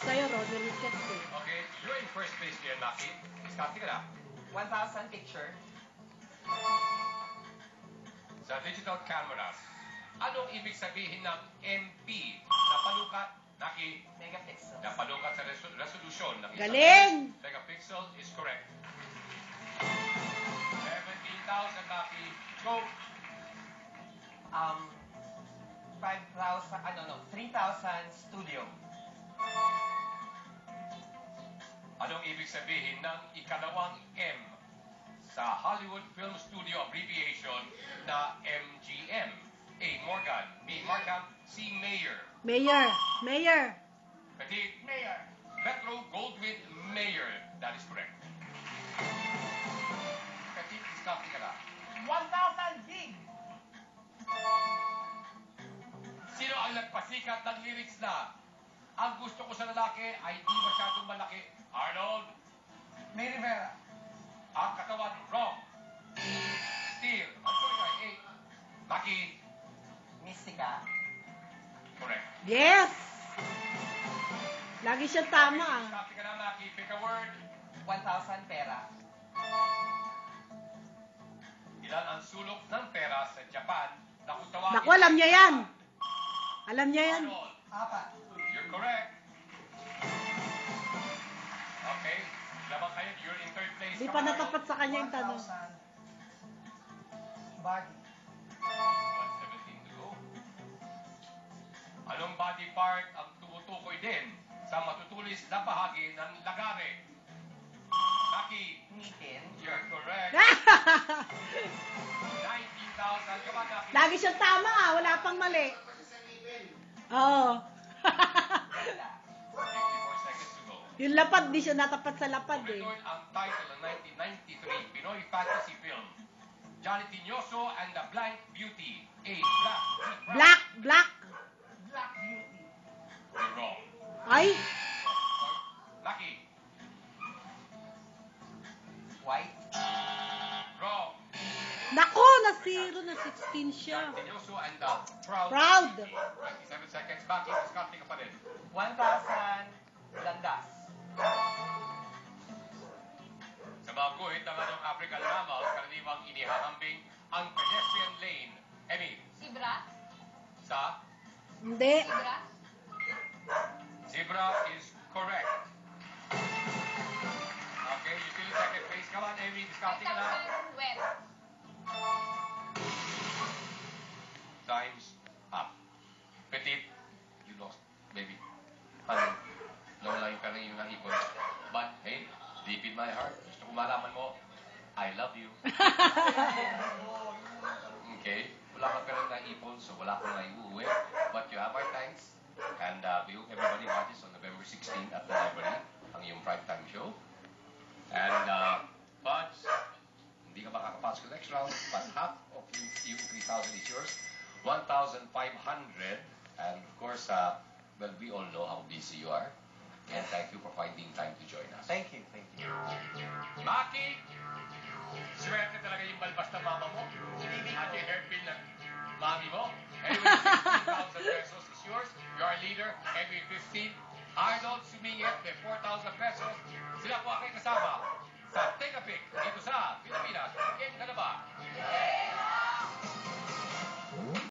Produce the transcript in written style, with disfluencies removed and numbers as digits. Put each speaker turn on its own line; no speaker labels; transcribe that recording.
sa'yo, Rodney Ricketts eh.
Okay, you're in first place here, Maki. Diskarte ka na.
1,000 picture.
Sa digital cameras, anong ibig sabihin ng MP na panukat, Naki,
Megapixels.
na panukat sa resolution ng isang
Galing!
megapixel is correct. 17,000, Naki. Go!
3,000 studio.
Anong ibig sabihin ng ikalawang M sa Hollywood Film Studio abbreviation na MGM? A. Morgan, B. Markham, C. Mayer.
Mayor. Mayor.
Petit,
Mayor.
Metro Goldwyn Mayer. That is correct. Petit, diskarte ka na.
1,000 gig.
Sino ang nagpasikat ng lyrics na ang gusto ko sa lalaki ay di masyadong malaki? Arnold.
May Rivera.
Ang katawan, wrong. Steel. Ang sorry, A. Maki.
Mystica.
Correct.
Yes! Lagi siya tama ah.
Diskarte ka na, Maki. Pick a word.
1,000 pera.
Ilan ang sulok ng pera sa Japan na kung tawagin...
Naku, alam niya yan. Alam niya yan.
Arnold.
4.
You're correct. Okay. Lamang kayo. You're in third place.
Di
Come
pa
on,
natapat
Arnold.
sa kanya yung tanong.
1,000 body.
117 to go. Anong body part ang tumutukoy din sa matutulis na bahagi ng lagare? Maki.
Ngipin.
You're correct. 19,000. Come on, Maki.
Lagi siya tama ah. Wala pang mali. Oo.
54 seconds to go.
Yung lapad, di siya natapat sa lapad eh.
Tuloy ang title ng 1993 Pinoy fantasy film, Johnny Tinioso and the Blank Beauty. A. Black.
Black, black.
Black Beauty.
You're wrong.
Ay,
Lucky.
White.
Wrong.
nako, na-zero na 16 siya.
Johnny Tinioso and the Proud.
Proud.
27 seconds. Maki, diskarte ka pa rin.
1,000 landas.
Sa mga guhit ng anong African mammal, karaniwang inihahambing ang pedestrian lane. Emmy,
Zebra?
sa
Hindi.
Zebra?
zebra is correct. Okay, you still in second place. Come on, Emmy, diskarte ka na.
5,000 wet.
Time's up. Petit, you lost, baby. Honey, lola yung pera yung ipon. But, hey, deep in my heart, gusto ko malaman mo, I love you. Okay? Wala kang pera na ipon, so wala kang naiuwi. But you have our thanks. And we hope everybody watches on November 16 at the library, ang iyong primetime show. And, Buds, hindi ka makakapasok sa next round, but half of yung 3,000 is yours. 1,500. And of course, well, we all know how busy you are. And thank you for finding time to join us.
Thank you. Thank you.
Maki! Swerte talaga yung balbas na mama mo. At yung hairpin ng mami mo. Anyway, 16,000 pesos is yours. You're our leader. Every 15. Arnold sumingit may 4,000 pesos. Sila po aking kasama sa Take a Pic dito sa Pilipinas. Game ka na ba?